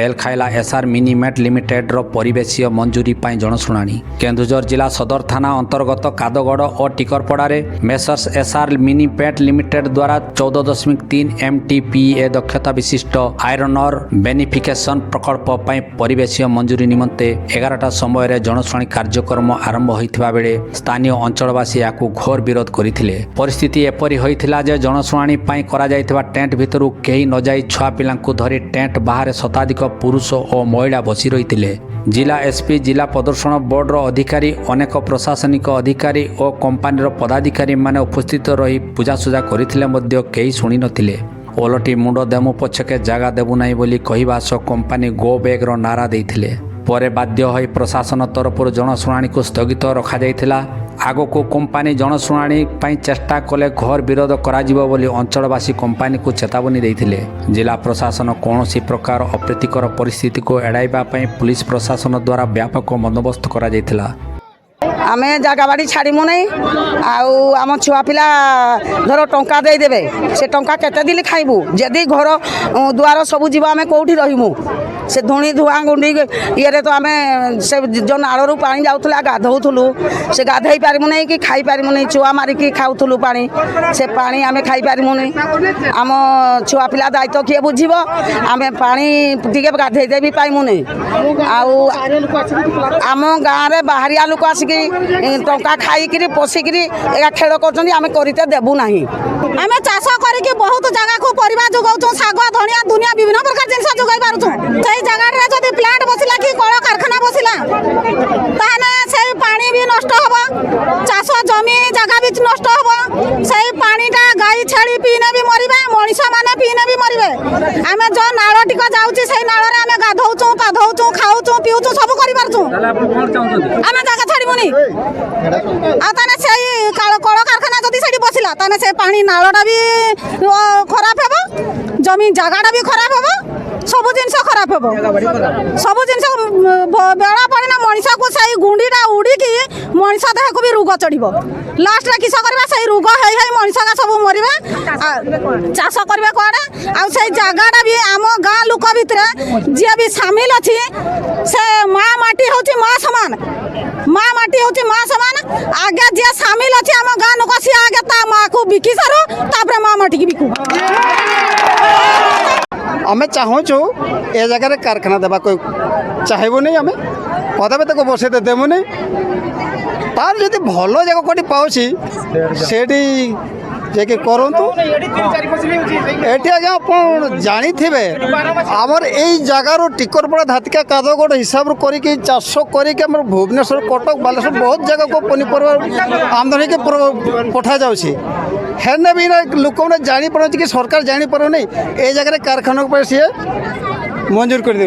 Mail खाइला SR मिनिमेट limited रो परिवेशीय मंजूरी पाई जनशुणाणी। केन्दुझर जिला सदर थाना अंतर्गत कादगड़ और टिकरपड़ा मेसर्स एसआर मिनिमेट लिमिटेड द्वारा 14.3 MTPA दक्षता विशिष्ट आयरन और बेनिफिकेशन प्रकल्प पाई परिवेशीय मंजूरी निमंते 11टा समय जनशुणाणी कार्यक्रम आरंभ होइथिबा बेले स्थानीय अंचलवासी याकू घोर विरोध करथिले। परिस्थिति एपरि होइथिला जे जनशुणाणी पाई करा जाइथिबा टेंट भितरु केही न जाई छुआ पिलांकु धरि टेंट बाहर शताधिक पुरुष और महिला बसी रहिथिले। जिला एसपी जिला प्रदूषण बोर्ड अधिकारी अनेक प्रशासनिक अधिकारी और कंपानी पदाधिकारी माने उपस्थित रही पूजासूजा करथिले मध्य केही शुणी नथिले। ओलटी मुंड देमु पछके जागा देबु नाही बोली कहिबा सह कंपानी गो बैग रो नारा देइथिले। परे बाध्य होई प्रशासन तरफ जनशुणाणी को स्थगित रखा जाइथिला। आगो को कंपानी जनशुणाणी पाई चेष्टा कले घोर विरोध कराजिबो बोली अंचलवासी कंपानी को चेतावनी देइथिले। जिला प्रशासन कौनसी प्रकार अप्रीतिकर परिस्थिति को एड़ाइबा पाई पुलिस प्रशासन द्वारा व्यापक बंदोबस्त करा जाइथिला। आमे जागा बाड़ी छाड़ीमु नहीं आम छुआ पिला धर टंका देदेवे से टंका केते दिन खाइबू जदि घर दुआर सबू जीव आमे कोठी रहिमु से धुणी धुआं गुंडी ये तो आमे से जो नालू पानी जाऊला गाधौलु से गाधई पारिमु नहीं कि खाई पारिमु नहीं छुआ मारिकी खाऊलु पानी से पानी आमे खाई पारिमु नहीं आम छुआ पिला दायित्व किए बुझीब आमे पानी टिके गाधई दे भी पाइमु नहीं आम गाँव में बाहरिया लोक आसिकी टंका खाई पशिकी खेल करते देबू ना आम चाष कर बहुत जगह को परिवा जोगाऊ शाग धनिया दुनिया विभिन्न प्रकार जिन जोगाई पार्छुँ से जगह जब प्लांट बसला कि कल कारखाना बसला ताने से पानी भी नष्ट हम चाष जमी जगह भी नष्ट हम से पानीटा गाई छेली पीने भी मरबे मनीष मैंने पीने भी मरबे आम जो नाल टिक जाऊँगी से नाल आम गाधौचु पाधौचु खाऊचु पीऊचु सब कर आम जगह छाड़बूनी आने से कल कारखाना जदि से बसला ताने से पानी नालटा भी खराब हे जमी जगहटा भी खराब हे सब जिन खराब हे सब जिन बेड़ा पड़े ना मनीष को सही गुंडीटा उड़ीकी मनीष देह को भी रोग चढ़ लास्ट किस करवा से रोग है मनीष का सब मरबे चाष करबे कड़े आ जगहटा भी आम गाँ लोक भितर जी भी सामिल अच्छी से माँ माटी हूँ माँ सामान माँ माटी हूँ माँ सामान आगे जी सामिल अच्छे आम गाँ लोक सी आगे ता माँ को बिकी सारू तापर माँ माटी की बिकू आम चाहूँ ए जगह कारखाना देवा कोई चाहबू नहीं आम पदे तक बसे देबू नहीं तार जब भल जगह कौटी पाऊँगी से करूँ ये आज्ञा आप जानी थे आमर यही जगार टिकरपड़ा धातिका कादगड़ हिसाब कर चाष कर भुवनेश्वर कटक बालेश्वर बहुत जगह को पनीपरिया आमदानी के पठा जाऊँगी हेने भी लोक मैंने जापार कि सरकार जापार नहीं ये जगह कारखाना पर सी मंजूर कर दे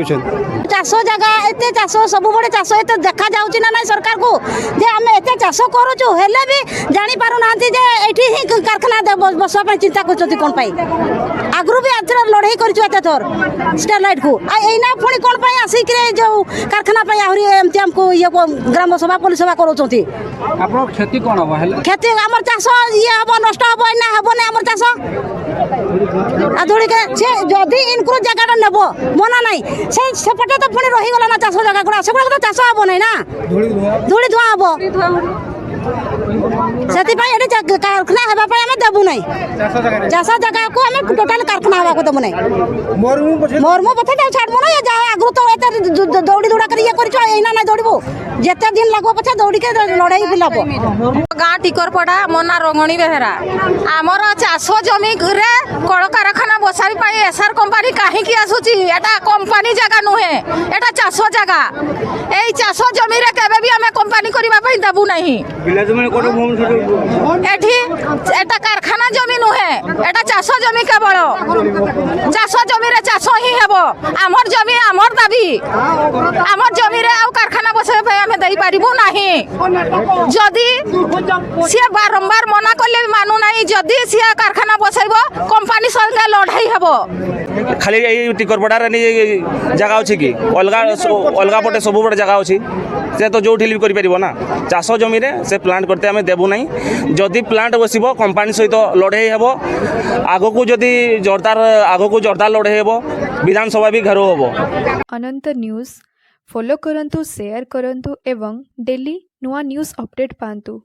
चाष जगह एत चाष सब बड़े चाष एत देखा जाऊँगी ना ना सरकार को जे आम एत चाष करुचु हेले भी जानी पारु ना जे एठी ही कारखाना बसवा चिंता कर कौन पाई आगु भी आज लड़ाई कर थर स्टेरलाइट को आईना पुणी कौन पाई आसिक जो कारखाना आहरी एमती आमको ये ग्राम सभा पुलिस सभा करोचंती क्षति कौन हम क्षति आम चाष ये हम नष्ट हम ना हम ना आम चाष आधुड़ी के जदि इनको जगह नेब मना नहीं सेपटे तो पुणी रहीगला ना चाष जगह गुड़ा से तो चाष हम ना ना धूली धुआ हम से कारखाना होगा देवु ना चाष जगह को आम टोटाल कारखाना होगा देवु ना मरमु पथे छाड़बू ना आगु तो दौड़ी दौड़ा कर ये करना ना दौड़बू जिते दिन लगो पछे दौड़ी के लड़ाई भी लब गाँ टिकरपड़ा मो ना रंगणी बेहेरा आमर चाष जमी कल कारखाना बसाई एसआर कंपानी कहीं आसूची एटा कंपानी जगह नुहे एटा चाष जगह यही चाष जमी केबे भी आम कंपानी करने देवु ना एटा कारखाना जमी नुहे एटा चाष जमी केवल चाष जमी चाष ही हेब आमर जमी आमर दाबी आमर जमी कारखाना बसाई आम दे पारिबु नाही जदि सी बारंबार मना कले मानु नाही जदि सी कारखाना बसाइब कंपानी संगे लड़ाई हेबो खाली यही टिकरपड़ा जगह अच्छी कि अलग पटे सब बड़े जगह अच्छी से तो जो भी कर ना चाष जमी से प्लांट करते आम देवु ना जदि प्लांट बसब कंपानी सहित लड़ाई हेब आग को जदि जोरदार लड़ाई हेब विधानसभा भी घेराव हबो। अनंत न्यूज़ फॉलो करंतु शेयर करंतु एवं डेली नुआ न्यूज़ अपडेट पांतु।